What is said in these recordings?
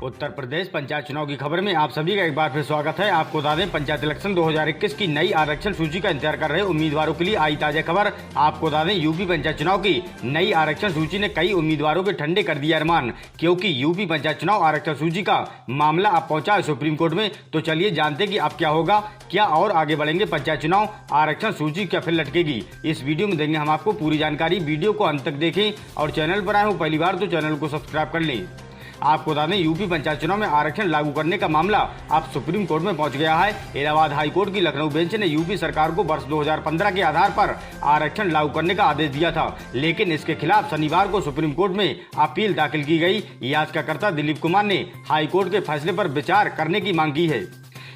उत्तर प्रदेश पंचायत चुनाव की खबर में आप सभी का एक बार फिर स्वागत है। आपको बता दें, पंचायत इलेक्शन 2021 की नई आरक्षण सूची का इंतजार कर रहे उम्मीदवारों के लिए आई ताजा खबर। आपको बता दें, यूपी पंचायत चुनाव की नई आरक्षण सूची ने कई उम्मीदवारों के ठंडे कर दिया अरमान, क्योंकि यूपी पंचायत चुनाव आरक्षण सूची का मामला अब पहुंचा है सुप्रीम कोर्ट में। तो चलिए जानते कि अब क्या होगा, क्या और आगे बढ़ेंगे पंचायत चुनाव, आरक्षण सूची क्या फिर लटकेगी। इस वीडियो में देंगे हम आपको पूरी जानकारी। वीडियो को अंत तक देखें और चैनल पर आए हो पहली बार तो चैनल को सब्सक्राइब कर लें। आपको बता दें, यूपी पंचायत चुनाव में आरक्षण लागू करने का मामला अब सुप्रीम कोर्ट में पहुंच गया है। इलाहाबाद हाई कोर्ट की लखनऊ बेंच ने यूपी सरकार को वर्ष 2015 के आधार पर आरक्षण लागू करने का आदेश दिया था, लेकिन इसके खिलाफ शनिवार को सुप्रीम कोर्ट में अपील दाखिल की गई। याचिकाकर्ता दिलीप कुमार ने हाई कोर्ट के फैसले पर विचार करने की मांग की है।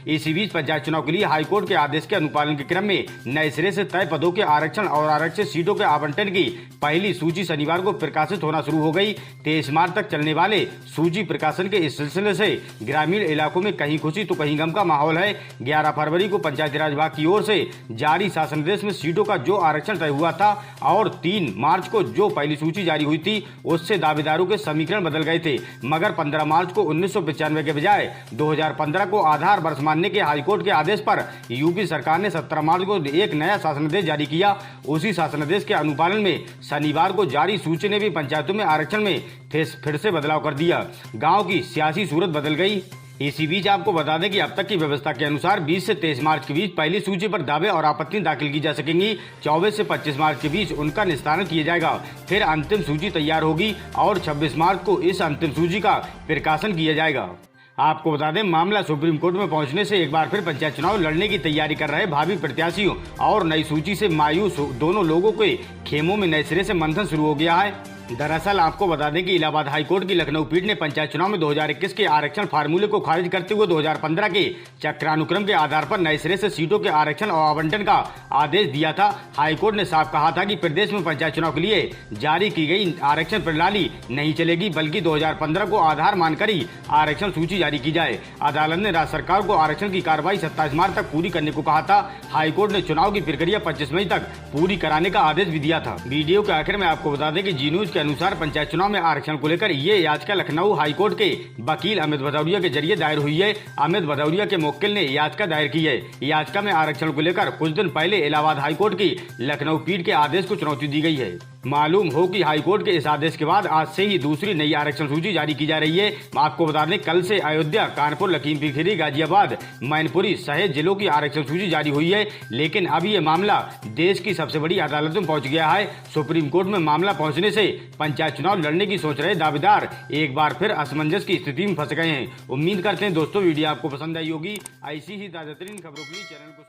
इसी बीच पंचायत चुनाव के लिए हाईकोर्ट के आदेश के अनुपालन के क्रम में नए सिरे से तय पदों के आरक्षण और आरक्षित सीटों के आवंटन की पहली सूची शनिवार को प्रकाशित होना शुरू हो गई। 23 मार्च तक चलने वाले सूची प्रकाशन के इस सिलसिले से ग्रामीण इलाकों में कहीं खुशी तो कहीं गम का माहौल है। 11 फरवरी को पंचायती राज विभाग की ओर से जारी शासनादेश में सीटों का जो आरक्षण तय हुआ था और 3 मार्च को जो पहली सूची जारी हुई थी, उससे दावेदारों के समीकरण बदल गए थे। मगर 15 मार्च को 1995 के बजाय 2015 को आधार वर्ष मानने के हाईकोर्ट के आदेश पर यूपी सरकार ने 17 मार्च को एक नया शासनादेश जारी किया। उसी शासनादेश के अनुपालन में शनिवार को जारी सूची ने भी पंचायतों में आरक्षण में फिर से बदलाव कर दिया। गांव की सियासी सूरत बदल गई। इसी बीच आपको बता दें कि अब तक की व्यवस्था के अनुसार 20 से 23 मार्च के बीच पहली सूची पर दावे और आपत्ति दाखिल की जा सकेंगी। 24 से 25 मार्च के बीच उनका निस्तारण किया जाएगा। फिर अंतिम सूची तैयार होगी और 26 मार्च को इस अंतिम सूची का प्रकाशन किया जाएगा। आपको बता दें, मामला सुप्रीम कोर्ट में पहुंचने से एक बार फिर पंचायत चुनाव लड़ने की तैयारी कर रहे भावी प्रत्याशियों और नई सूची से मायूस दोनों लोगों के खेमों में नए सिरे से मंथन शुरू हो गया है। दरअसल आपको बता दें कि इलाहाबाद हाईकोर्ट की लखनऊ पीठ ने पंचायत चुनाव में 2021 के आरक्षण फार्मूले को खारिज करते हुए 2015 के चक्रानुक्रम के आधार पर नए सिरे से सीटों के आरक्षण और आवंटन का आदेश दिया था। हाईकोर्ट ने साफ कहा था कि प्रदेश में पंचायत चुनाव के लिए जारी की गई आरक्षण प्रणाली नहीं चलेगी, बल्कि 2015 को आधार मानकर ही आरक्षण सूची जारी की जाए। अदालत ने राज्य सरकार को आरक्षण की कार्रवाई 27 मार्च तक पूरी करने को कहा था। हाईकोर्ट ने चुनाव की प्रक्रिया 25 मई तक पूरी कराने का आदेश भी दिया था। वीडियो के आखिर में आपको बता दें कि जी न्यूज के अनुसार पंचायत चुनाव में आरक्षण को लेकर ये याचिका लखनऊ हाईकोर्ट के वकील अमित भदौरिया के जरिए दायर हुई है। अमित भदौरिया के मुवक्किल ने याचिका दायर की है। याचिका में आरक्षण को लेकर कुछ दिन पहले इलाहाबाद हाईकोर्ट की लखनऊ पीठ के आदेश को चुनौती दी गई है। मालूम हो कि हाईकोर्ट के इस आदेश के बाद आज से ही दूसरी नई आरक्षण सूची जारी की जा रही है। आपको बता दें, कल से अयोध्या, कानपुर, लखीमपुर खीरी, गाजियाबाद, मैनपुरी सहित जिलों की आरक्षण सूची जारी हुई है। लेकिन अब ये मामला देश की सबसे बड़ी अदालत में पहुंच गया है। सुप्रीम कोर्ट में मामला पहुंचने से पंचायत चुनाव लड़ने की सोच रहे दावेदार एक बार फिर असमंजस की स्थिति में फंस गए हैं। उम्मीद करते हैं दोस्तों वीडियो आपको पसंद आई होगी। ऐसी ही ताजा तरीन खबरों के लिए चैनल को